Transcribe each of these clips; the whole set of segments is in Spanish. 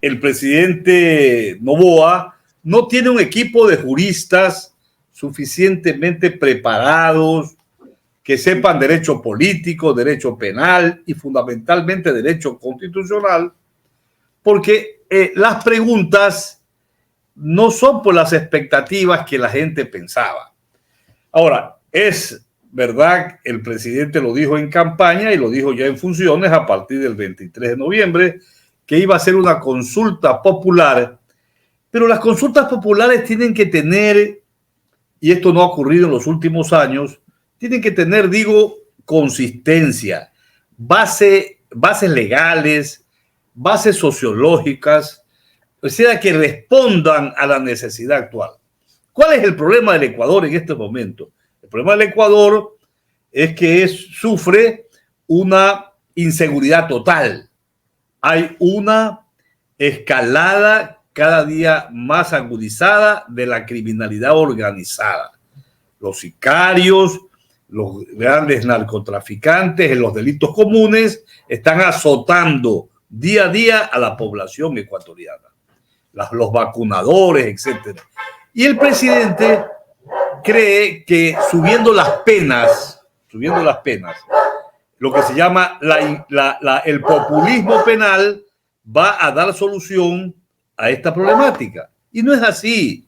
el presidente Noboa no tiene un equipo de juristas suficientemente preparados que sepan derecho político, derecho penal y fundamentalmente derecho constitucional, porque las preguntas no son por las expectativas que la gente pensaba. Ahora, es verdad, el presidente lo dijo en campaña y lo dijo ya en funciones a partir del 23 de noviembre, que iba a ser una consulta popular, pero las consultas populares tienen que tener, y esto no ha ocurrido en los últimos años, tienen que tener, digo, consistencia, bases legales, bases sociológicas, o sea, que respondan a la necesidad actual. ¿Cuál es el problema del Ecuador en este momento? El problema del Ecuador es que sufre una inseguridad total. Hay una escalada cada día más agudizada de la criminalidad organizada. Los sicarios, los grandes narcotraficantes en los delitos comunes están azotando día a día a la población ecuatoriana, los vacunadores, etcétera. Y el presidente cree que subiendo las penas, lo que se llama el populismo penal va a dar solución a esta problemática. Y no es así.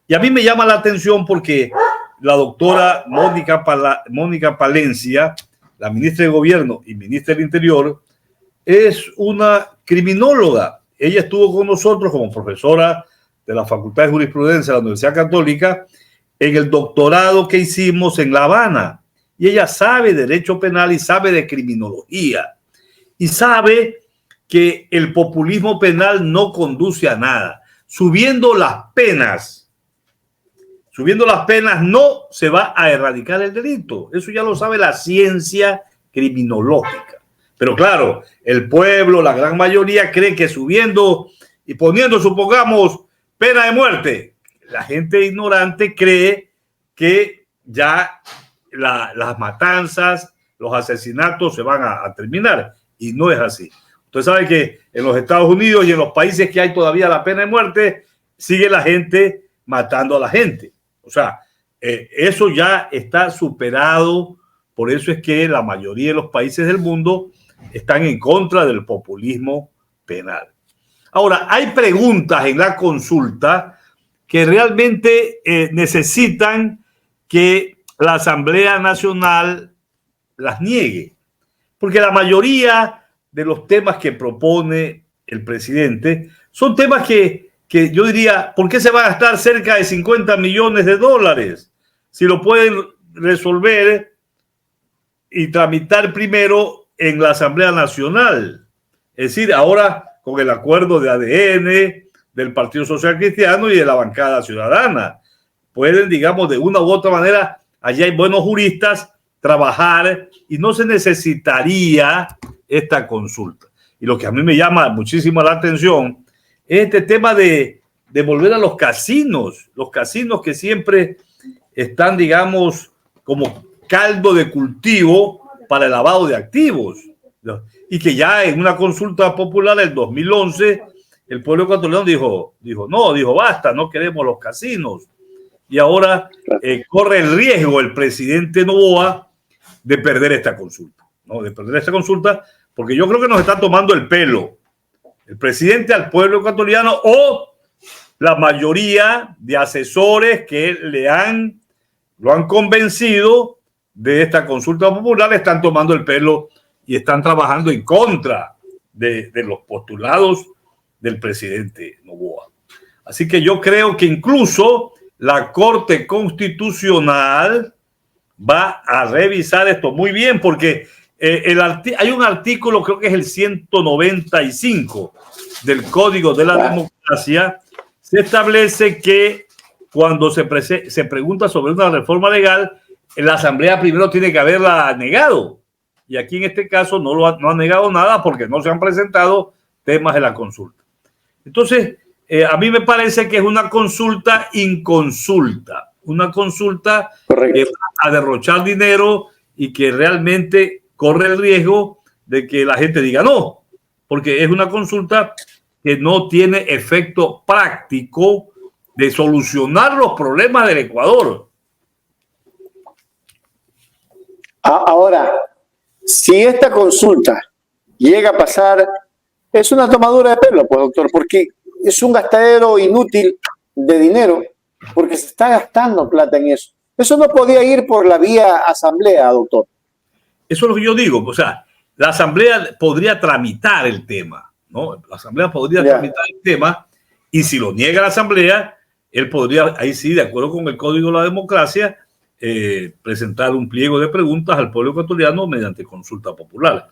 Y a mí me llama la atención porque la doctora Mónica Palencia, la ministra de Gobierno y ministra del Interior, es una criminóloga. Ella estuvo con nosotros como profesora de la Facultad de Jurisprudencia de la Universidad Católica en el doctorado que hicimos en La Habana. Y ella sabe derecho penal y sabe de criminología. Y sabe que el populismo penal no conduce a nada. Subiendo las penas no se va a erradicar el delito. Eso ya lo sabe la ciencia criminológica. Pero claro, el pueblo, la gran mayoría, cree que subiendo y poniendo, supongamos, pena de muerte, la gente ignorante cree que ya las matanzas, los asesinatos se van a terminar. Y no es así. Usted sabe que en los Estados Unidos y en los países que hay todavía la pena de muerte, sigue la gente matando a la gente. O sea, eso ya está superado. Por eso es que la mayoría de los países del mundo están en contra del populismo penal. Ahora, hay preguntas en la consulta que realmente necesitan que la Asamblea Nacional las niegue, porque la mayoría de los temas que propone el presidente son temas que yo diría, ¿por qué se va a gastar cerca de 50 millones de dólares si lo pueden resolver y tramitar primero en la Asamblea Nacional? Es decir, ahora con el acuerdo de ADN, del Partido Social Cristiano y de la bancada ciudadana. Pueden, digamos, de una u otra manera, allá hay buenos juristas, trabajar y no se necesitaría esta consulta. Y lo que a mí me llama muchísimo la atención es este tema de volver a los casinos que siempre están, digamos, como caldo de cultivo para el lavado de activos. Y que ya en una consulta popular del 2011, el pueblo ecuatoriano dijo, basta, no queremos los casinos. Y ahora corre el riesgo el presidente Noboa de perder esta consulta, ¿no? De perder esta consulta, porque yo creo que nos está tomando el pelo el presidente al pueblo ecuatoriano o la mayoría de asesores que lo han convencido de esta consulta popular están tomando el pelo y están trabajando en contra de los postulados del presidente Noboa. Así que yo creo que incluso la Corte Constitucional va a revisar esto muy bien, porque hay un artículo, creo que es el 195 del Código de la Democracia, se establece que cuando se pregunta sobre una reforma legal, la Asamblea primero tiene que haberla negado. Y aquí en este caso no ha negado nada porque no se han presentado temas de la consulta. Entonces, a mí me parece que es una consulta inconsulta, una consulta que va a derrochar dinero y que realmente corre el riesgo de que la gente diga no, porque es una consulta que no tiene efecto práctico de solucionar los problemas del Ecuador. Ahora, si esta consulta llega a pasar, es una tomadura de pelo, pues, doctor, porque es un gastadero inútil de dinero, porque se está gastando plata en eso. Eso no podía ir por la vía asamblea, doctor. Eso es lo que yo digo. O sea, la asamblea podría tramitar el tema, ¿no? La asamblea podría tramitar el tema, y si lo niega la asamblea, él podría, ahí sí, de acuerdo con el Código de la Democracia, presentar un pliego de preguntas al pueblo ecuatoriano mediante consulta popular.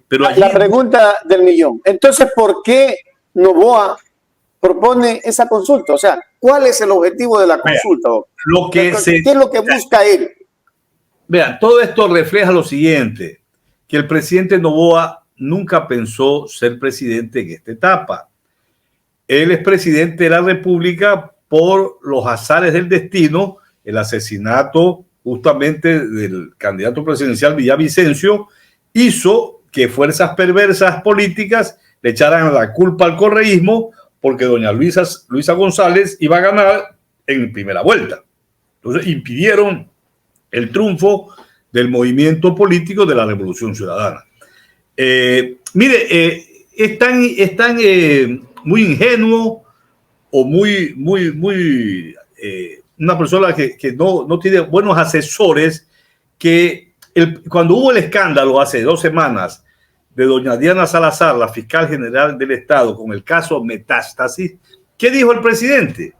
Pero allí, la pregunta del millón. Entonces, ¿por qué Noboa propone esa consulta? O sea, ¿cuál es el objetivo de la consulta? ¿Qué es lo que busca él? Vean, todo esto refleja lo siguiente, que el presidente Noboa nunca pensó ser presidente en esta etapa. Él es presidente de la República por los azares del destino, el asesinato justamente del candidato presidencial Villavicencio hizo que fuerzas perversas políticas le echaran la culpa al correísmo porque doña Luisa González iba a ganar en primera vuelta. Entonces impidieron el triunfo del movimiento político de la Revolución Ciudadana. Mire, es tan muy ingenuo o muy una persona que no tiene buenos asesores, que cuando hubo el escándalo hace 2 semanas de doña Diana Salazar, la fiscal general del Estado, con el caso Metástasis, ¿qué dijo el presidente?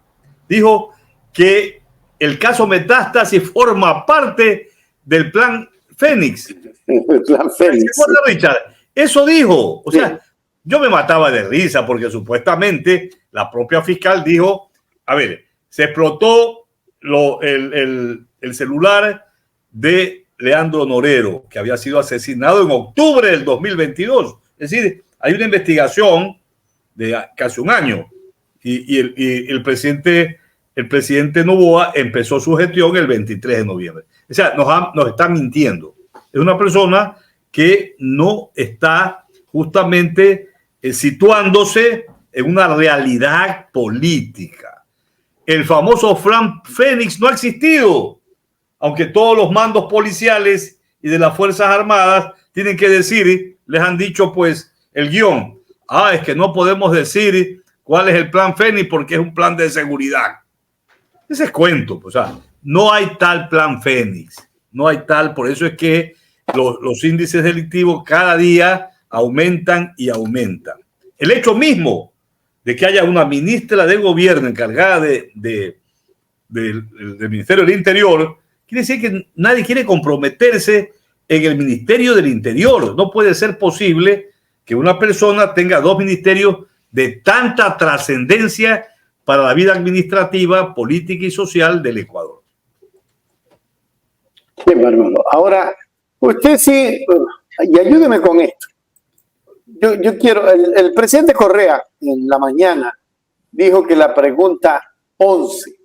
Dijo que el caso Metástasis forma parte del plan Fénix. El plan Fénix. Richard, eso dijo. O sea, yo me mataba de risa porque supuestamente la propia fiscal dijo, a ver, se explotó el celular de Leandro Norero, que había sido asesinado en octubre del 2022. Es decir, hay una investigación de casi un año y el presidente Noboa empezó su gestión el 23 de noviembre. O sea, nos está mintiendo. Es una persona que no está justamente situándose en una realidad política. El famoso plan Fénix no ha existido, aunque todos los mandos policiales y de las Fuerzas Armadas tienen que decir, les han dicho pues el guión, es que no podemos decir cuál es el plan Fénix porque es un plan de seguridad. Ese es cuento, o sea, no hay tal plan Fénix, no hay tal, por eso es que los índices delictivos cada día aumentan y aumentan. El hecho mismo de que haya una ministra del gobierno encargada del Ministerio del Interior, quiere decir que nadie quiere comprometerse en el Ministerio del Interior. No puede ser posible que una persona tenga 2 ministerios de tanta trascendencia para la vida administrativa, política y social del Ecuador. Qué bárbaro. Ahora, usted sí, y ayúdeme con esto. Yo quiero, el presidente Correa en la mañana dijo que la pregunta 11,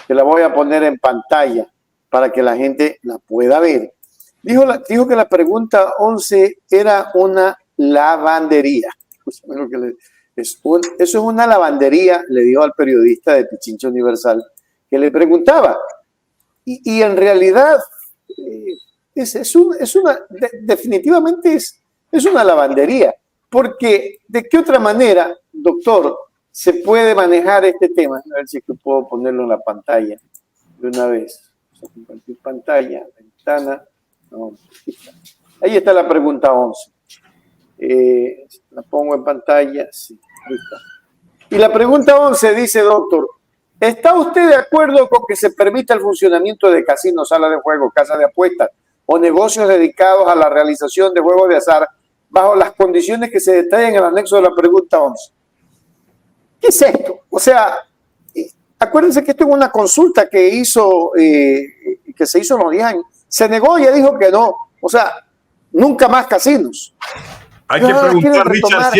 que la voy a poner en pantalla para que la gente la pueda ver, dijo que la pregunta 11 era una lavandería. Eso es una lavandería, le dijo al periodista de Pichincha Universal que le preguntaba. Y en realidad definitivamente es una lavandería. Porque, ¿de qué otra manera, doctor, se puede manejar este tema? A ver si puedo ponerlo en la pantalla de una vez. Compartir pantalla, ventana. No, ahí está la pregunta 11. La pongo en pantalla. Sí, ahí está. Y la pregunta 11 dice, doctor, ¿está usted de acuerdo con que se permita el funcionamiento de casinos, salas de juego, casas de apuestas o negocios dedicados a la realización de juegos de azar bajo las condiciones que se detallan en el anexo de la pregunta 11? ¿Qué es esto? O sea, acuérdense que esto es una consulta que se hizo en los 10 años. Se negó y ya dijo que no. O sea, nunca más casinos. Hay que preguntar, Richard,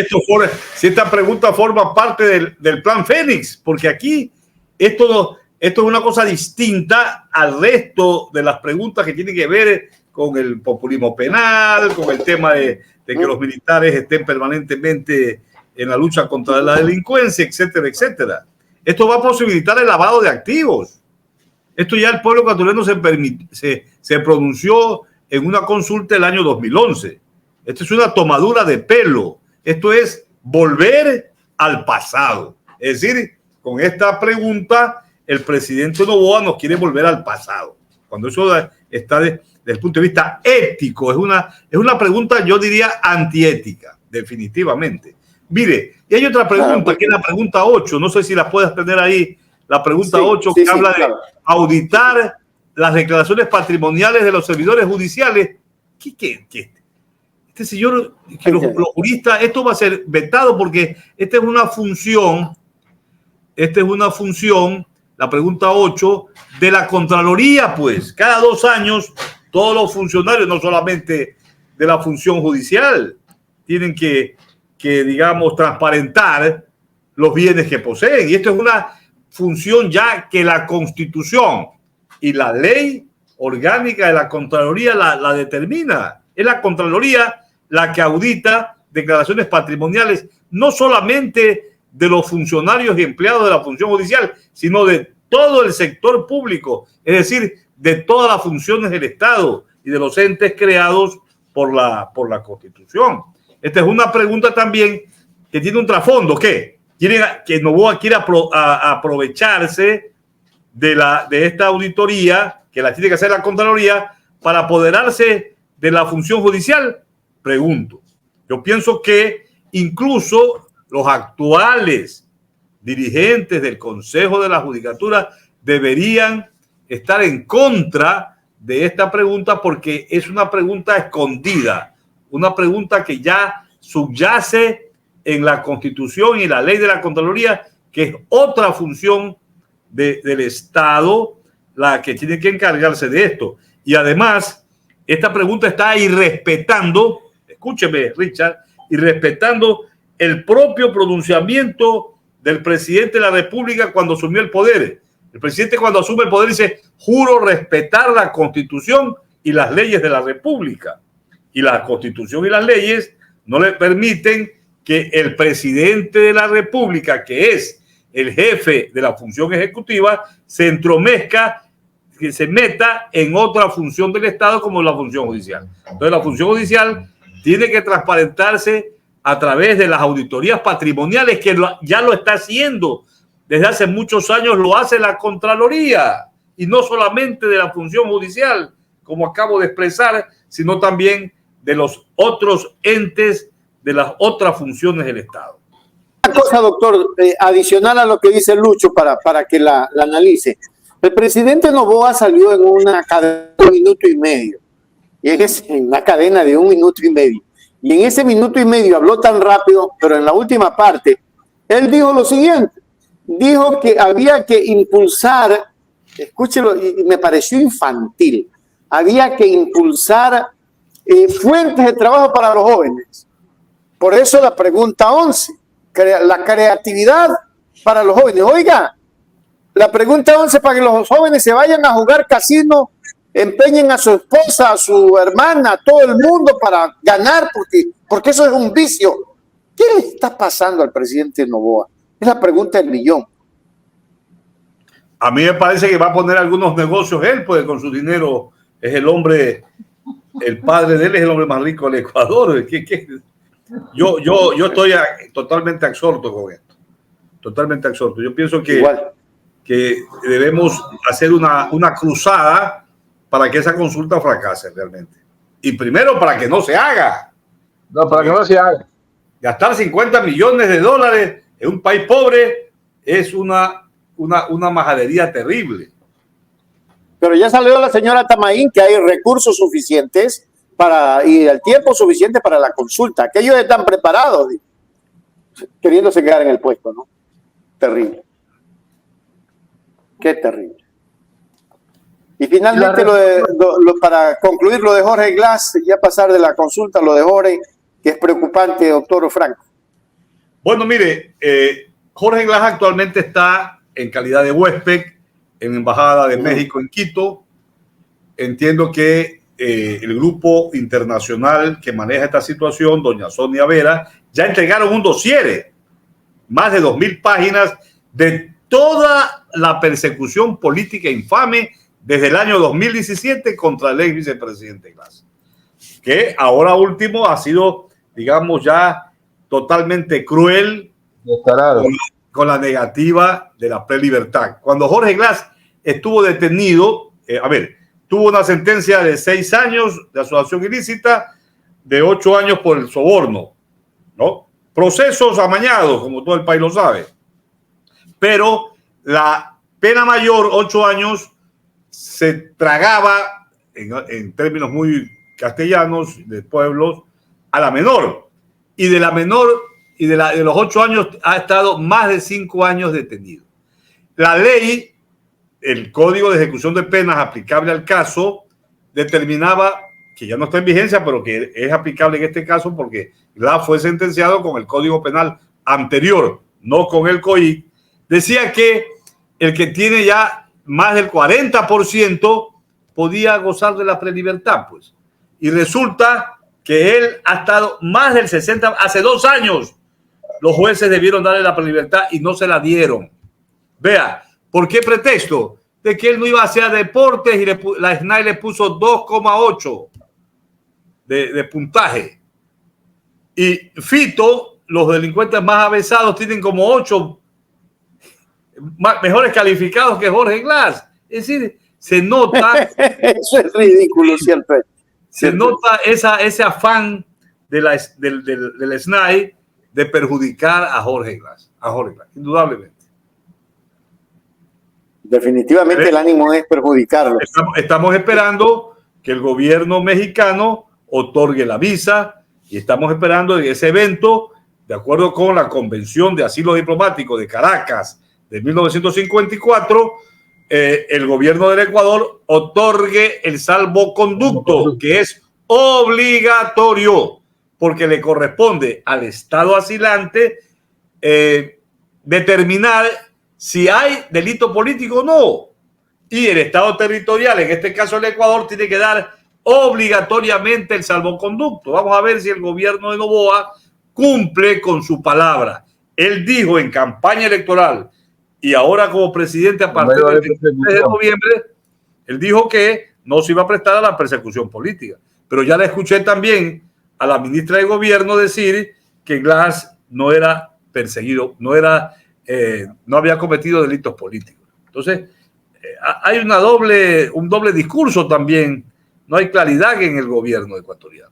si esta pregunta forma parte del plan Fénix, porque aquí esto es una cosa distinta al resto de las preguntas que tienen que ver con el populismo penal, con el tema de que los militares estén permanentemente en la lucha contra la delincuencia, etcétera, etcétera. Esto va a posibilitar el lavado de activos. Esto ya el pueblo ecuatoriano se pronunció en una consulta el año 2011. Esto es una tomadura de pelo. Esto es volver al pasado. Es decir, con esta pregunta, el presidente Noboa nos quiere volver al pasado. Cuando eso está desde el punto de vista ético, es una pregunta, yo diría, antiética, definitivamente. Mire, y hay otra pregunta, que es la pregunta 8. No sé si la puedes tener ahí. La pregunta 8, que habla de auditar las declaraciones patrimoniales de los servidores judiciales. ¿Qué? Este señor, que los juristas, esto va a ser vetado porque esta es una función, la pregunta 8, de la Contraloría, pues. Cada 2 años, todos los funcionarios, no solamente de la función judicial, tienen que digamos, transparentar los bienes que poseen. Y esto es una función ya que la Constitución y la ley orgánica de la Contraloría la determina. Es la Contraloría la que audita declaraciones patrimoniales, no solamente de los funcionarios y empleados de la función judicial, sino de todo el sector público, es decir, de todas las funciones del Estado y de los entes creados por la Constitución. Esta es una pregunta también que tiene un trasfondo, que Noboa quiere aprovecharse de esta auditoría, que la tiene que hacer la Contraloría, para apoderarse de la función judicial. Pregunto. Yo pienso que incluso los actuales dirigentes del Consejo de la Judicatura deberían estar en contra de esta pregunta, porque es una pregunta escondida, una pregunta que ya subyace en la Constitución y la ley de la Contraloría, que es otra función del Estado la que tiene que encargarse de esto. Y además, esta pregunta está irrespetando, escúcheme, Richard, irrespetando el propio pronunciamiento del presidente de la República cuando asumió el poder. El presidente, cuando asume el poder, dice: juro respetar la Constitución y las leyes de la República. Y la Constitución y las leyes no le permiten que el presidente de la República, que es el jefe de la función ejecutiva, se entromezca, que se meta en otra función del Estado como la función judicial. Entonces, la función judicial tiene que transparentarse a través de las auditorías patrimoniales, que ya lo está haciendo. Desde hace muchos años lo hace la Contraloría, y no solamente de la función judicial, como acabo de expresar, sino también de los otros entes, de las otras funciones del Estado. Una cosa, doctor, adicional a lo que dice Lucho, para que la analice. El presidente Noboa salió en una cadena de 1 minuto y medio, y es en una cadena de 1 minuto y medio. Y en ese 1 minuto y medio habló tan rápido, pero en la última parte, él dijo lo siguiente: dijo que había que impulsar, escúchelo, y me pareció infantil, había que impulsar fuentes de trabajo para los jóvenes. Por eso la pregunta 11, la creatividad para los jóvenes. Oiga, la pregunta 11, para que los jóvenes se vayan a jugar casino, empeñen a su esposa, a su hermana, a todo el mundo para ganar, porque eso es un vicio. ¿Qué le está pasando al presidente Noboa? Es la pregunta del millón. A mí me parece que va a poner algunos negocios él, pues con su dinero es el hombre, el padre de él es el hombre más rico del Ecuador. Yo estoy totalmente absorto con esto. Totalmente absorto. Yo pienso que debemos hacer una cruzada para que esa consulta fracase realmente. Y primero, para que no se haga. No, para que no se haga. Gastar 50 millones de dólares en un país pobre es una majadería terrible. Pero ya salió la señora Tamaín que hay recursos suficientes y el tiempo suficiente para la consulta, que ellos están preparados, queriéndose quedar en el puesto, ¿no? Terrible. Qué terrible. Y finalmente, para concluir, lo de Jorge Glass, ya pasar de la consulta, lo de Jorge, que es preocupante, doctor Franco. Bueno, mire, Jorge Glass actualmente está en calidad de huésped en la Embajada de México en Quito. Entiendo que el grupo internacional que maneja esta situación, doña Sonia Vera, ya entregaron un dossier, más de 2.000 páginas de toda la persecución política infame desde el año 2017 contra el ex vicepresidente Glass, que ahora último ha sido, digamos, ya totalmente cruel con la negativa de la prelibertad. Cuando Jorge Glass estuvo detenido, tuvo una sentencia de 6 años de asociación ilícita, de 8 años por el soborno, ¿no? Procesos amañados, como todo el país lo sabe. Pero la pena mayor, 8 años, se tragaba, en términos muy castellanos, de pueblos, a la menor. Y de la menor, y de los 8 años, ha estado más de 5 años detenido. La ley, el Código de Ejecución de Penas aplicable al caso, determinaba, que ya no está en vigencia, pero que es aplicable en este caso porque Glass fue sentenciado con el Código Penal anterior, no con el COI, decía que el que tiene ya más del 40% podía gozar de la prelibertad, pues. Y resulta que él ha estado más del 60%, hace 2 años los jueces debieron darle la prelibertad y no se la dieron. Vea, ¿por qué pretexto? De que él no iba a hacer deportes y la SNAI le puso 2,8 de puntaje. Y Fito, los delincuentes más avesados, tienen como 8 mejores calificados que Jorge Glass. Es decir, se nota... Eso es ridículo, siempre. Se nota ese afán del SNAI de perjudicar a Jorge Glass, indudablemente. Definitivamente el ánimo es perjudicarlo. Estamos esperando que el gobierno mexicano otorgue la visa y estamos esperando que ese evento, de acuerdo con la Convención de Asilo Diplomático de Caracas de 1954, el gobierno del Ecuador otorgue el salvoconducto, que es obligatorio, porque le corresponde al Estado asilante determinar si hay delito político o no. Y el Estado territorial, en este caso el Ecuador, tiene que dar obligatoriamente el salvoconducto. Vamos a ver si el gobierno de Noboa cumple con su palabra. Él dijo en campaña electoral y ahora como presidente a partir del 23 de noviembre, él dijo que no se iba a prestar a la persecución política. Pero ya le escuché también a la ministra de Gobierno decir que Glass no era perseguido, no había cometido delitos políticos. Entonces, hay un doble discurso también. No hay claridad en el gobierno ecuatoriano.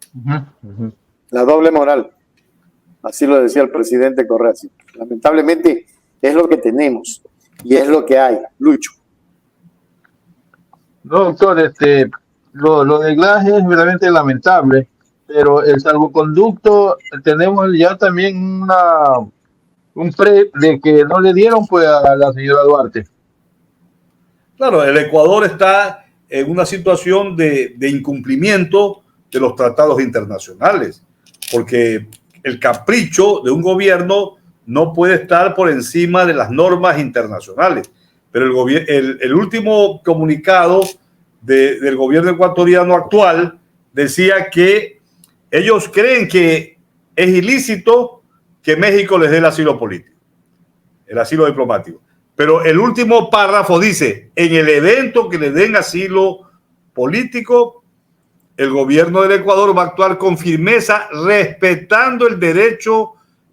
La doble moral. Así lo decía el presidente Correa. Lamentablemente es lo que tenemos y es lo que hay. Lucho. No, doctor, lo de Glass es realmente lamentable, pero el salvoconducto tenemos ya también un pre de que no le dieron pues a la señora Duarte. Claro, el Ecuador está en una situación de incumplimiento de los tratados internacionales, porque el capricho de un gobierno no puede estar por encima de las normas internacionales. Pero el último comunicado del gobierno ecuatoriano actual decía que ellos creen que es ilícito que México les dé el asilo político, el asilo diplomático. Pero el último párrafo dice, en el evento que le den asilo político, el gobierno del Ecuador va a actuar con firmeza respetando el derecho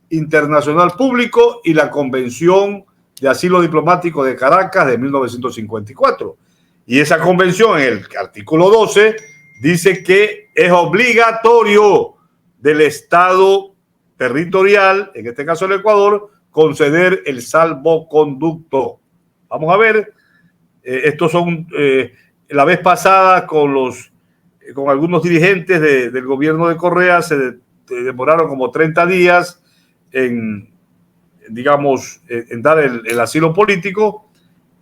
internacional público y la Convención de Asilo Diplomático de Caracas de 1954. Y esa convención, en el artículo 12, dice que es obligatorio del Estado territorial, en este caso el Ecuador, conceder el salvoconducto. Vamos a ver, estos son la vez pasada con algunos dirigentes del gobierno de Correa se demoraron como 30 días en dar el asilo político,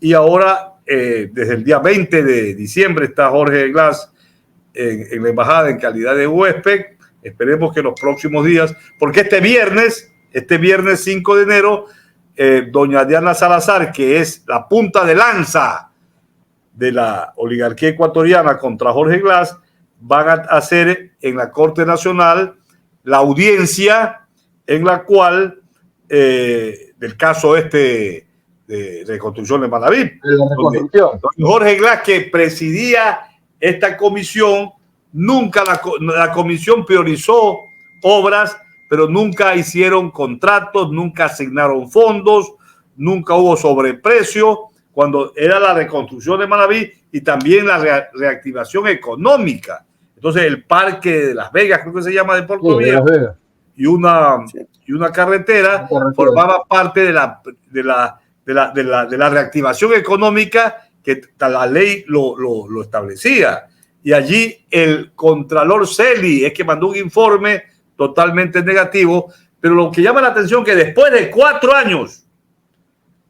y ahora desde el día 20 de diciembre está Jorge Glass en la embajada en calidad de huésped. Esperemos que los próximos días, porque este viernes 5 de enero, doña Diana Salazar, que es la punta de lanza de la oligarquía ecuatoriana contra Jorge Glass, van a hacer en la Corte Nacional la audiencia en la cual, del caso de reconstrucción de Manaví, donde Jorge Glass, que presidía esta comisión, nunca la comisión priorizó obras, pero nunca hicieron contratos, nunca asignaron fondos, nunca hubo sobreprecio cuando era la reconstrucción de Manaví y también la reactivación económica. Entonces el parque de Las Vegas, creo que se llama, de Puerto Viejo, y una carretera formaba parte de la reactivación económica que la ley lo establecía. Y allí el contralor Celi es que mandó un informe totalmente negativo, pero lo que llama la atención es que después de 4 años,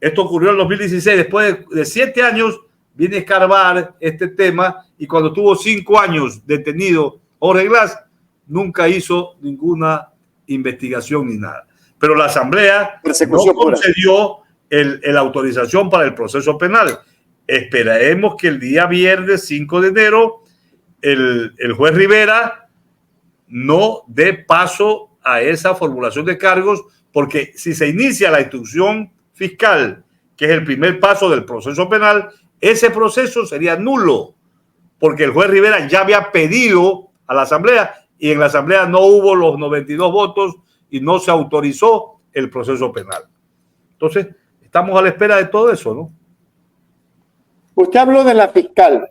esto ocurrió en 2016, después de 7 años, viene a escarbar este tema, y cuando tuvo 5 años detenido Jorge Glass, nunca hizo ninguna investigación ni nada. Pero la Asamblea no concedió la autorización para el proceso penal. Esperaremos que el día viernes 5 de enero el juez Rivera no dé paso a esa formulación de cargos, porque si se inicia la instrucción fiscal, que es el primer paso del proceso penal, ese proceso sería nulo, porque el juez Rivera ya había pedido a la Asamblea y en la Asamblea no hubo los 92 votos y no se autorizó el proceso penal. Entonces, estamos a la espera de todo eso, ¿no? Usted habló de la fiscal,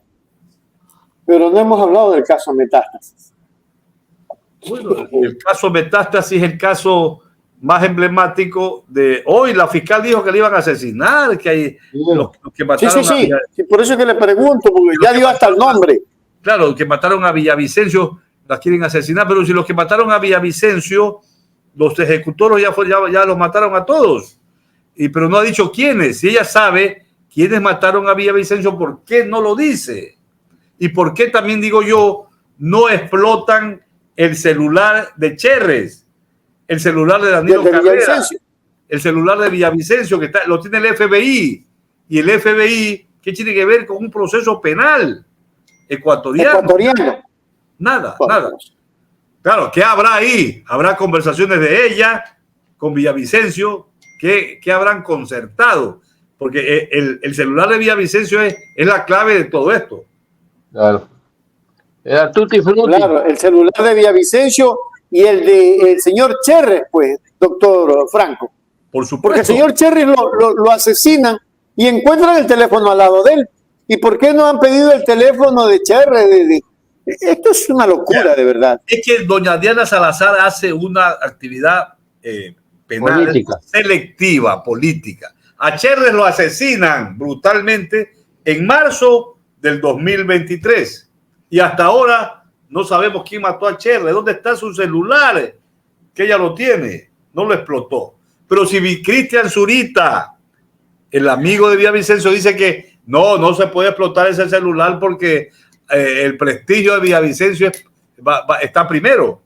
pero no hemos hablado del caso Metástasis. Bueno, el caso Metástasis es el caso más emblemático de hoy. La fiscal dijo que le iban a asesinar, que hay los que mataron sí, por eso es que le pregunto, porque ya dio hasta el nombre. Claro, que mataron a Villavicencio, las quieren asesinar, pero si los que mataron a Villavicencio, los ejecutores ya los mataron a todos, pero no ha dicho quiénes. Si ella sabe quiénes mataron a Villavicencio, ¿por qué no lo dice? Y por qué también, digo yo, no explotan el celular de Cherres, el celular de Danilo Carrera, el celular de Villavicencio, que lo tiene el FBI, y el FBI, ¿qué tiene que ver con un proceso penal ecuatoriano? Nada. Claro, ¿qué habrá ahí? Habrá conversaciones de ella con Villavicencio, ¿qué habrán concertado? Porque el celular de Villavicencio es la clave de todo esto. Claro. Era tutti frutti. Claro, el celular de Villavicencio y el del señor Cherres, pues, doctor Franco. Por supuesto. Porque el señor Cherres lo asesinan y encuentran el teléfono al lado de él. ¿Y por qué no han pedido el teléfono de Cherres? Esto es una locura, de verdad. Es que doña Diana Salazar hace una actividad penal política, selectiva, política. A Cherres lo asesinan brutalmente en marzo del 2023. Y hasta ahora no sabemos quién mató a Cherres. ¿Dónde está su celular? Que ella lo tiene. No lo explotó. Pero si Cristian Zurita, el amigo de Villavicencio, dice que no se puede explotar ese celular porque el prestigio de Villavicencio está primero.